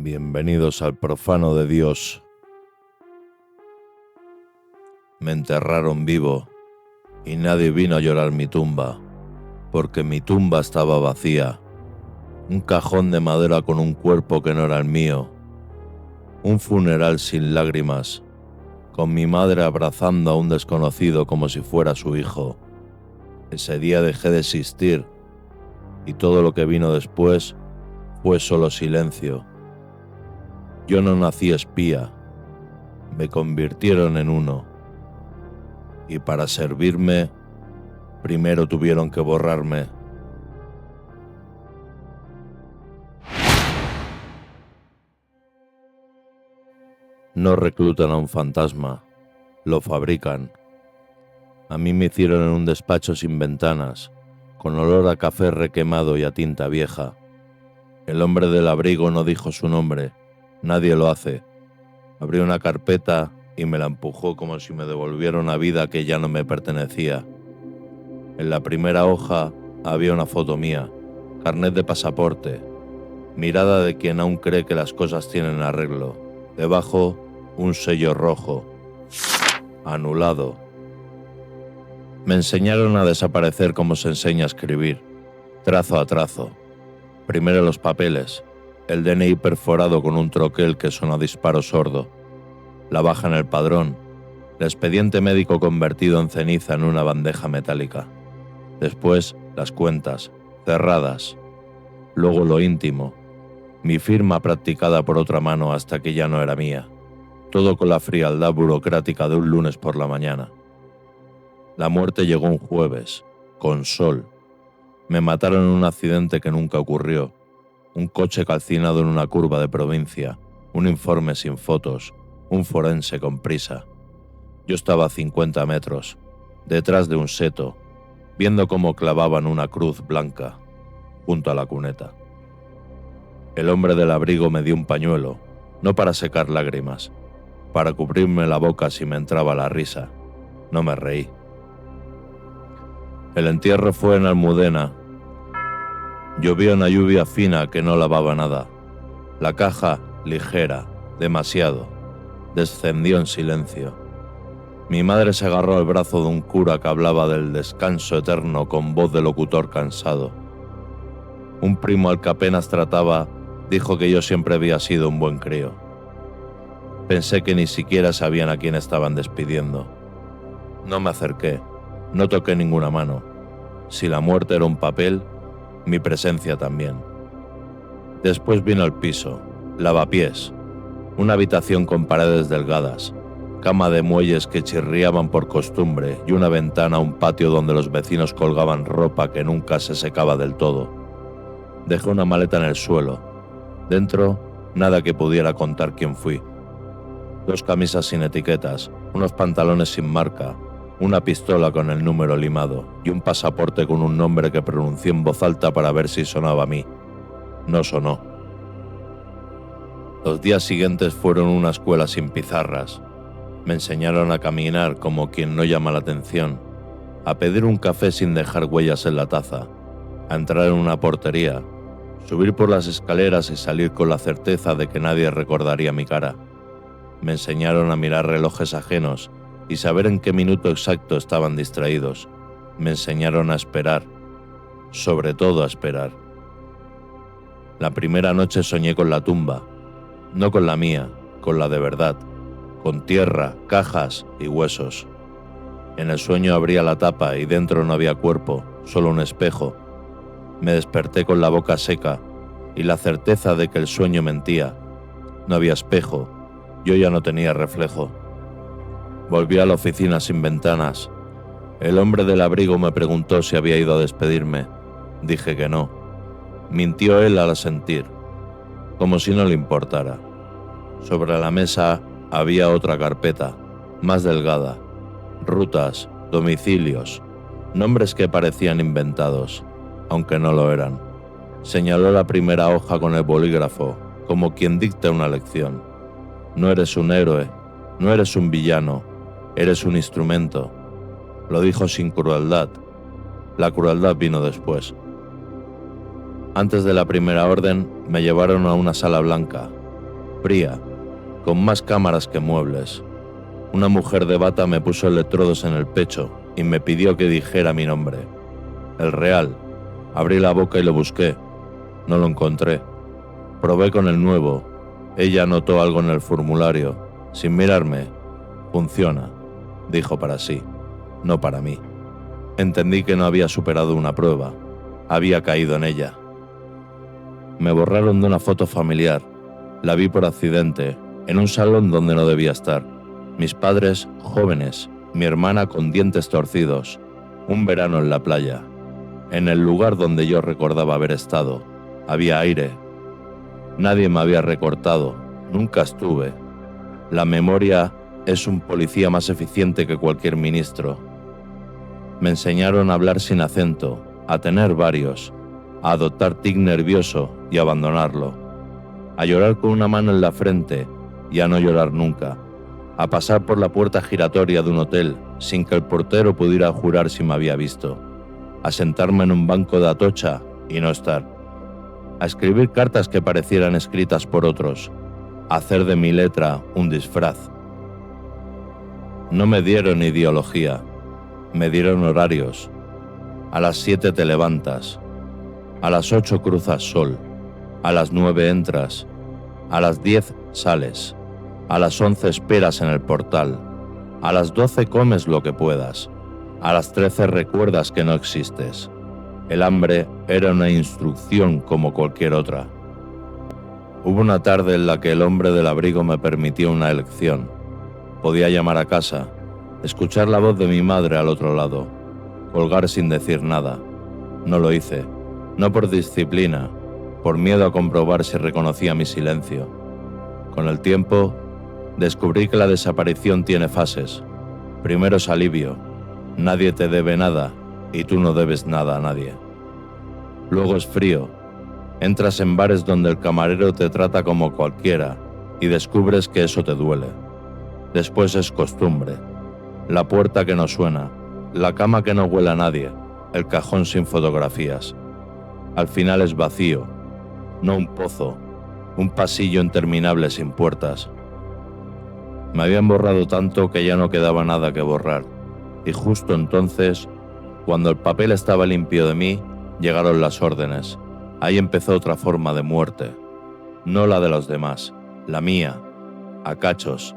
Bienvenidos al profano de Dios. Me enterraron vivo y nadie vino a llorar mi tumba, porque mi tumba estaba vacía. Un cajón de madera con un cuerpo que no era el mío. Un funeral sin lágrimas, con mi madre abrazando a un desconocido como si fuera su hijo. Ese día dejé de existir y todo lo que vino después fue solo silencio. Yo no nací espía, me convirtieron en uno. Y para servirme, primero tuvieron que borrarme. No reclutan a un fantasma, lo fabrican. A mí me hicieron en un despacho sin ventanas, con olor a café requemado y a tinta vieja. El hombre del abrigo no dijo su nombre, nadie lo hace. Abrió una carpeta y me la empujó como si me devolviera una vida que ya no me pertenecía. En la primera hoja había una foto mía, carnet de pasaporte, mirada de quien aún cree que las cosas tienen arreglo. Debajo, un sello rojo. Anulado. Me enseñaron a desaparecer como se enseña a escribir, trazo a trazo. Primero los papeles, el DNI perforado con un troquel que sonó a disparo sordo, la baja en el padrón, el expediente médico convertido en ceniza en una bandeja metálica. Después, las cuentas, cerradas. Luego lo íntimo, mi firma practicada por otra mano hasta que ya no era mía. Todo con la frialdad burocrática de un lunes por la mañana. La muerte llegó un jueves, con sol. Me mataron en un accidente que nunca ocurrió. Un coche calcinado en una curva de provincia, un informe sin fotos, un forense con prisa. Yo estaba a 50 metros, detrás de un seto, viendo cómo clavaban una cruz blanca, junto a la cuneta. El hombre del abrigo me dio un pañuelo, no para secar lágrimas, para cubrirme la boca si me entraba la risa. No me reí. El entierro fue en Almudena. Llovía una lluvia fina que no lavaba nada. La caja, ligera, demasiado, descendió en silencio. Mi madre se agarró al brazo de un cura que hablaba del descanso eterno con voz de locutor cansado. Un primo al que apenas trataba dijo que yo siempre había sido un buen crío. Pensé que ni siquiera sabían a quién estaban despidiendo. No me acerqué, no toqué ninguna mano. Si la muerte era un papel, mi presencia también. Después vino el piso, lavapiés, una habitación con paredes delgadas, cama de muelles que chirriaban por costumbre y una ventana a un patio donde los vecinos colgaban ropa que nunca se secaba del todo. Dejé una maleta en el suelo. Dentro, nada que pudiera contar quién fui. 2 camisas sin etiquetas, unos pantalones sin marca, una pistola con el número limado y un pasaporte con un nombre que pronuncié en voz alta para ver si sonaba a mí. No sonó. Los días siguientes fueron una escuela sin pizarras. Me enseñaron a caminar como quien no llama la atención, a pedir un café sin dejar huellas en la taza, a entrar en una portería, subir por las escaleras y salir con la certeza de que nadie recordaría mi cara. Me enseñaron a mirar relojes ajenos y saber en qué minuto exacto estaban distraídos. Me enseñaron a esperar, sobre todo a esperar. La primera noche soñé con la tumba, no con la mía, con la de verdad, con tierra, cajas y huesos. En el sueño abría la tapa y dentro no había cuerpo, solo un espejo. Me desperté con la boca seca y la certeza de que el sueño mentía. No había espejo, yo ya no tenía reflejo. Volví a la oficina sin ventanas. El hombre del abrigo me preguntó si había ido a despedirme. Dije que no. Mintió él al asentir, como si no le importara. Sobre la mesa había otra carpeta, más delgada. Rutas, domicilios, nombres que parecían inventados, aunque no lo eran. Señaló la primera hoja con el bolígrafo, como quien dicta una lección. No eres un héroe, no eres un villano, eres un instrumento. Lo dijo sin crueldad. La crueldad vino después. Antes de la primera orden, me llevaron a una sala blanca, fría, con más cámaras que muebles. Una mujer de bata me puso electrodos en el pecho y me pidió que dijera mi nombre. El real. Abrí la boca y lo busqué. No lo encontré. Probé con el nuevo. Ella notó algo en el formulario. Sin mirarme. Funciona, dijo para sí, no para mí. Entendí que no había superado una prueba. Había caído en ella. Me borraron de una foto familiar. La vi por accidente, en un salón donde no debía estar. Mis padres jóvenes, mi hermana con dientes torcidos. Un verano en la playa. En el lugar donde yo recordaba haber estado. Había aire. Nadie me había recortado. Nunca estuve. La memoria es un policía más eficiente que cualquier ministro. Me enseñaron a hablar sin acento, a tener varios, a adoptar tic nervioso y abandonarlo, a llorar con una mano en la frente y a no llorar nunca, a pasar por la puerta giratoria de un hotel sin que el portero pudiera jurar si me había visto, a sentarme en un banco de atocha y no estar, a escribir cartas que parecieran escritas por otros, a hacer de mi letra un disfraz. No me dieron ideología, me dieron horarios. A las 7 te levantas, a las 8 cruzas sol, a las 9 entras, a las 10 sales, a las 11 esperas en el portal, a las 12 comes lo que puedas, a las 13 recuerdas que no existes. El hambre era una instrucción como cualquier otra. Hubo una tarde en la que el hombre del abrigo me permitió una elección. Podía llamar a casa, escuchar la voz de mi madre al otro lado, colgar sin decir nada. No lo hice, no por disciplina, por miedo a comprobar si reconocía mi silencio. Con el tiempo, descubrí que la desaparición tiene fases. Primero es alivio, nadie te debe nada y tú no debes nada a nadie. Luego es frío, entras en bares donde el camarero te trata como cualquiera y descubres que eso te duele. Después es costumbre, la puerta que no suena, la cama que no huele a nadie, el cajón sin fotografías. Al final es vacío, no un pozo, un pasillo interminable sin puertas. Me habían borrado tanto que ya no quedaba nada que borrar, y justo entonces, cuando el papel estaba limpio de mí, llegaron las órdenes. Ahí empezó otra forma de muerte, no la de los demás, la mía, a cachos,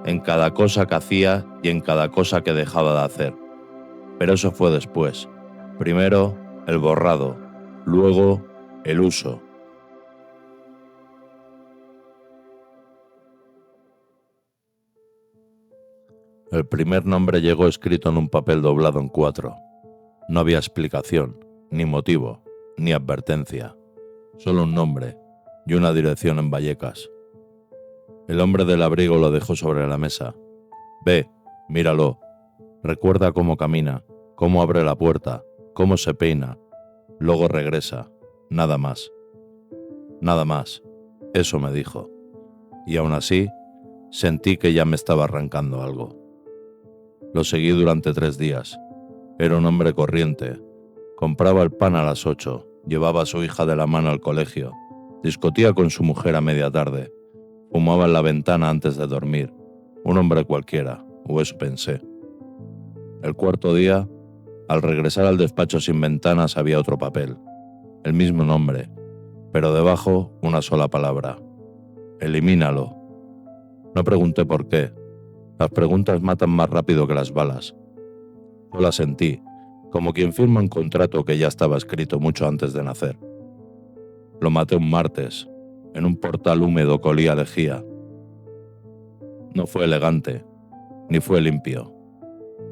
en cada cosa que hacía y en cada cosa que dejaba de hacer. Pero eso fue después. Primero, el borrado, luego, el uso. El primer nombre llegó escrito en un papel doblado en 4. No había explicación, ni motivo, ni advertencia. Solo un nombre y una dirección en Vallecas. El hombre del abrigo lo dejó sobre la mesa. Ve, míralo. Recuerda cómo camina, cómo abre la puerta, cómo se peina. Luego regresa. Nada más. Nada más. Eso me dijo. Y aún así, sentí que ya me estaba arrancando algo. Lo seguí durante 3 días. Era un hombre corriente. Compraba el pan a las 8, llevaba a su hija de la mano al colegio, discutía con su mujer a media tarde, fumaba en la ventana antes de dormir. Un hombre cualquiera, o eso pensé. El 4.º día, al regresar al despacho sin ventanas había otro papel, el mismo nombre, pero debajo una sola palabra. Elimínalo. No pregunté por qué. Las preguntas matan más rápido que las balas. Yo la sentí, como quien firma un contrato que ya estaba escrito mucho antes de nacer. Lo maté un martes, en un portal húmedo que olía a lejía. No fue elegante, ni fue limpio.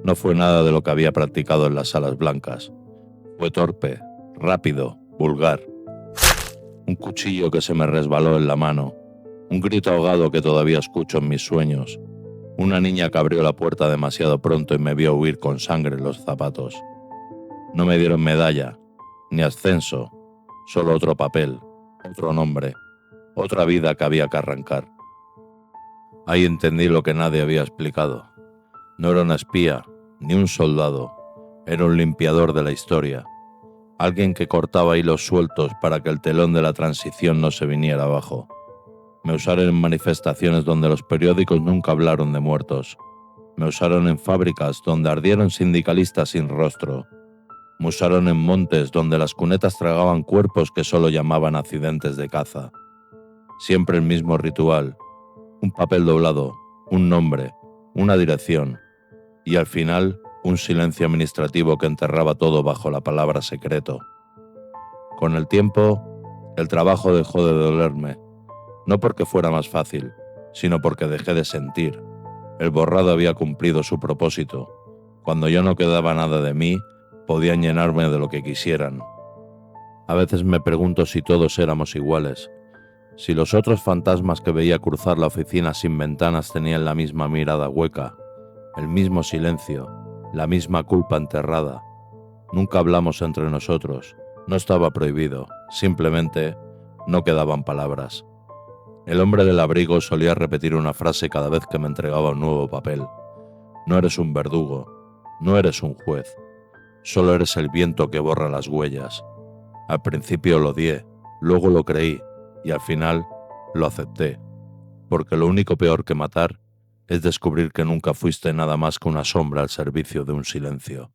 No fue nada de lo que había practicado en las salas blancas. Fue torpe, rápido, vulgar. Un cuchillo que se me resbaló en la mano, un grito ahogado que todavía escucho en mis sueños, una niña que abrió la puerta demasiado pronto y me vio huir con sangre en los zapatos. No me dieron medalla, ni ascenso, solo otro papel, otro nombre, otra vida que había que arrancar. Ahí entendí lo que nadie había explicado. No era un espía, ni un soldado, era un limpiador de la historia, alguien que cortaba hilos sueltos para que el telón de la transición no se viniera abajo. Me usaron en manifestaciones donde los periódicos nunca hablaron de muertos. Me usaron en fábricas donde ardieron sindicalistas sin rostro. Me usaron en montes donde las cunetas tragaban cuerpos que solo llamaban accidentes de caza. Siempre el mismo ritual. Un papel doblado, un nombre, una dirección y al final un silencio administrativo que enterraba todo bajo la palabra secreto. Con el tiempo, el trabajo dejó de dolerme, no porque fuera más fácil, sino porque dejé de sentir. El borrado había cumplido su propósito. Cuando ya no quedaba nada de mí, podían llenarme de lo que quisieran. A veces me pregunto si todos éramos iguales, si los otros fantasmas que veía cruzar la oficina sin ventanas tenían la misma mirada hueca, el mismo silencio, la misma culpa enterrada. Nunca hablamos entre nosotros, no estaba prohibido, simplemente no quedaban palabras. El hombre del abrigo solía repetir una frase cada vez que me entregaba un nuevo papel. No eres un verdugo, no eres un juez, solo eres el viento que borra las huellas. Al principio lo odié, luego lo creí y al final lo acepté, porque lo único peor que matar es descubrir que nunca fuiste nada más que una sombra al servicio de un silencio.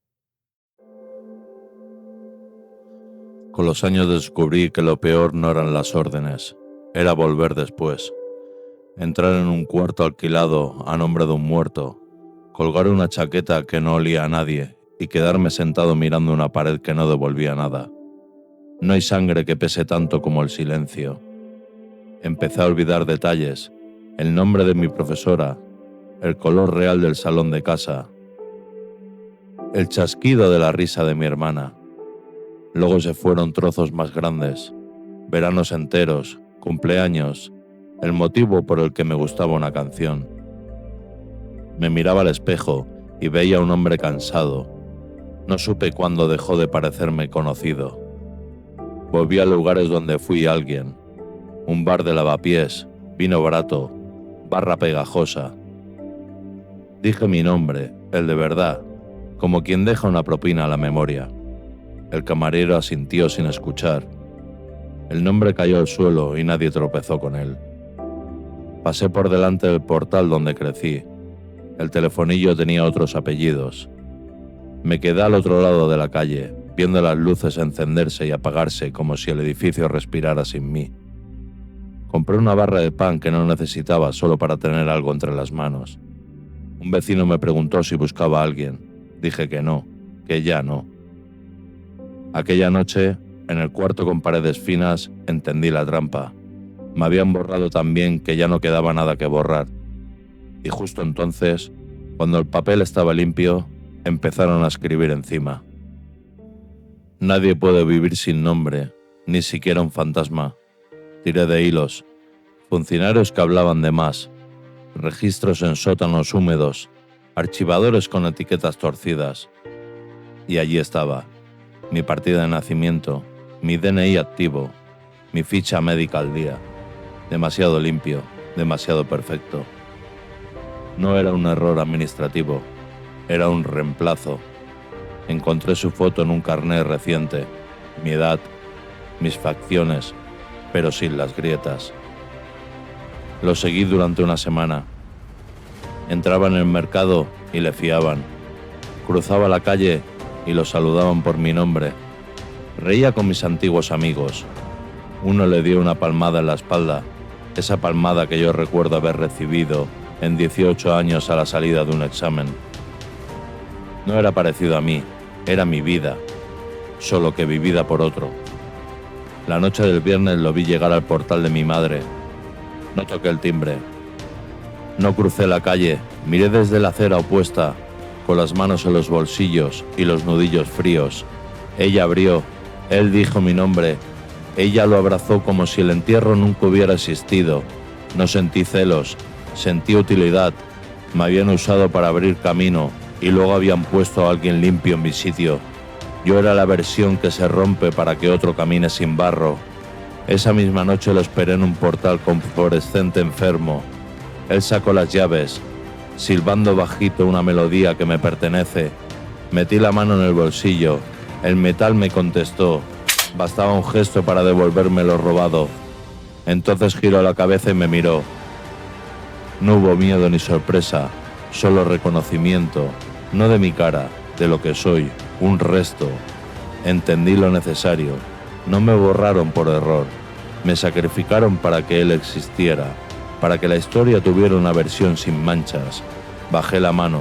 Con los años descubrí que lo peor no eran las órdenes, era volver después. Entrar en un cuarto alquilado a nombre de un muerto, colgar una chaqueta que no olía a nadie y quedarme sentado mirando una pared que no devolvía nada. No hay sangre que pese tanto como el silencio. Empecé a olvidar detalles, el nombre de mi profesora, el color real del salón de casa, el chasquido de la risa de mi hermana. Luego se fueron trozos más grandes, veranos enteros, cumpleaños, el motivo por el que me gustaba una canción. Me miraba al espejo y veía a un hombre cansado. No supe cuándo dejó de parecerme conocido. Volví a lugares donde fui alguien. Un bar de lavapiés, vino barato, barra pegajosa. Dije mi nombre, el de verdad, como quien deja una propina a la memoria. El camarero asintió sin escuchar. El nombre cayó al suelo y nadie tropezó con él. Pasé por delante del portal donde crecí. El telefonillo tenía otros apellidos. Me quedé al otro lado de la calle, viendo las luces encenderse y apagarse como si el edificio respirara sin mí. Compré una barra de pan que no necesitaba solo para tener algo entre las manos. Un vecino me preguntó si buscaba a alguien. Dije que no, que ya no. Aquella noche, en el cuarto con paredes finas, entendí la trampa. Me habían borrado tan bien que ya no quedaba nada que borrar. Y justo entonces, cuando el papel estaba limpio, empezaron a escribir encima. Nadie puede vivir sin nombre, ni siquiera un fantasma. Tiré de hilos. Funcionarios que hablaban de más. Registros en sótanos húmedos. Archivadores con etiquetas torcidas. Y allí estaba. Mi partida de nacimiento. Mi DNI activo. Mi ficha médica al día. Demasiado limpio. Demasiado perfecto. No era un error administrativo. Era un reemplazo. Encontré su foto en un carnet reciente. Mi edad. Mis facciones. Pero sin las grietas. Lo seguí durante una semana. Entraba en el mercado y le fiaban. Cruzaba la calle y lo saludaban por mi nombre. Reía con mis antiguos amigos. Uno le dio una palmada en la espalda, esa palmada que yo recuerdo haber recibido en 18 años a la salida de un examen. No era parecido a mí, era mi vida, solo que vivida por otro. La noche del viernes lo vi llegar al portal de mi madre. No toqué el timbre. No crucé la calle, miré desde la acera opuesta, con las manos en los bolsillos y los nudillos fríos. Ella abrió, él dijo mi nombre. Ella lo abrazó como si el entierro nunca hubiera existido. No sentí celos, sentí utilidad. Me habían usado para abrir camino y luego habían puesto a alguien limpio en mi sitio. Yo era la versión que se rompe para que otro camine sin barro. Esa misma noche lo esperé en un portal con fluorescente enfermo. Él sacó las llaves, silbando bajito una melodía que me pertenece. Metí la mano en el bolsillo. El metal me contestó. Bastaba un gesto para devolverme lo robado. Entonces giró la cabeza y me miró. No hubo miedo ni sorpresa, solo reconocimiento, no de mi cara, de lo que soy, un resto. Entendí lo necesario. No me borraron por error. Me sacrificaron para que él existiera, para que la historia tuviera una versión sin manchas. Bajé la mano.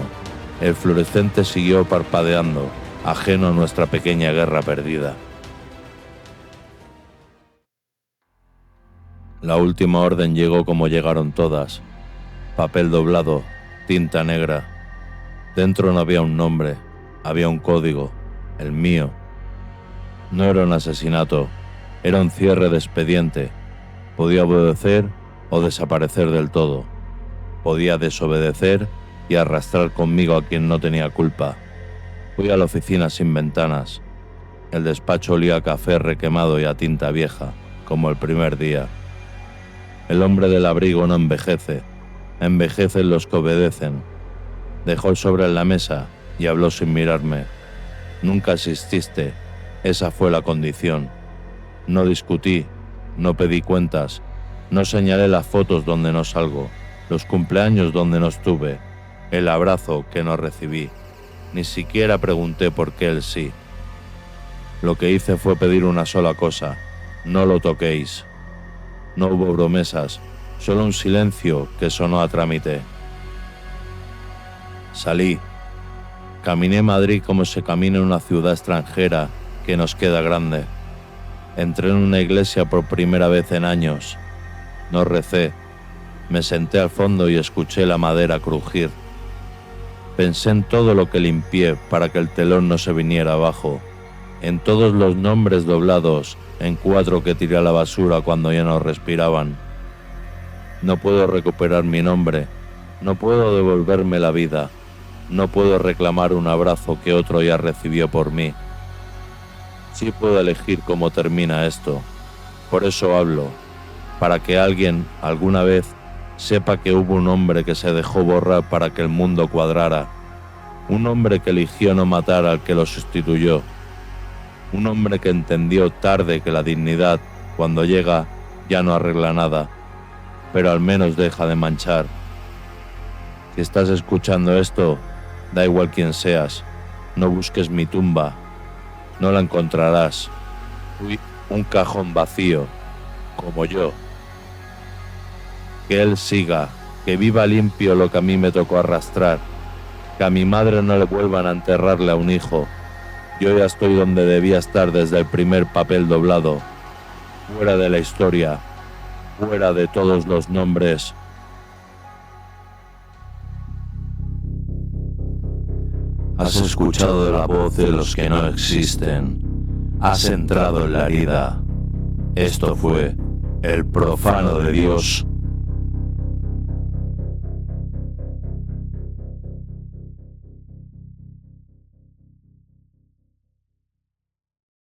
El fluorescente siguió parpadeando, ajeno a nuestra pequeña guerra perdida. La última orden llegó como llegaron todas. Papel doblado, tinta negra. Dentro no había un nombre, había un código, el mío. No era un asesinato, era un cierre de expediente. Podía obedecer o desaparecer del todo. Podía desobedecer y arrastrar conmigo a quien no tenía culpa. Fui a la oficina sin ventanas. El despacho olía a café requemado y a tinta vieja, como el primer día. El hombre del abrigo no envejece, envejecen los que obedecen. Dejó el sobre en la mesa y habló sin mirarme. Nunca asististe, esa fue la condición. No discutí, no pedí cuentas, no señalé las fotos donde no salgo, los cumpleaños donde no estuve, el abrazo que no recibí. Ni siquiera pregunté por qué él sí. Lo que hice fue pedir una sola cosa: no lo toquéis. No hubo promesas, solo un silencio que sonó a trámite. Salí. Caminé Madrid como se camina en una ciudad extranjera que nos queda grande. Entré en una iglesia por primera vez en años. No recé. Me senté al fondo y escuché la madera crujir. Pensé en todo lo que limpié para que el telón no se viniera abajo, en todos los nombres doblados en 4 que tiré a la basura cuando ya no respiraban. No puedo recuperar mi nombre, no puedo devolverme la vida, no puedo reclamar un abrazo que otro ya recibió por mí. Sí puedo elegir cómo termina esto, por eso hablo, para que alguien, alguna vez, sepa que hubo un hombre que se dejó borrar para que el mundo cuadrara, un hombre que eligió no matar al que lo sustituyó, un hombre que entendió tarde que la dignidad, cuando llega, ya no arregla nada, pero al menos deja de manchar. Si estás escuchando esto, da igual quién seas, no busques mi tumba, no la encontrarás. Fui un cajón vacío, como yo. Que él siga, que viva limpio lo que a mí me tocó arrastrar, que a mi madre no le vuelvan a enterrarle a un hijo. Yo ya estoy donde debía estar desde el primer papel doblado, fuera de la historia, fuera de todos los nombres. Has escuchado la voz de los que no existen. Has entrado en la herida. Esto fue El Profano de Dios.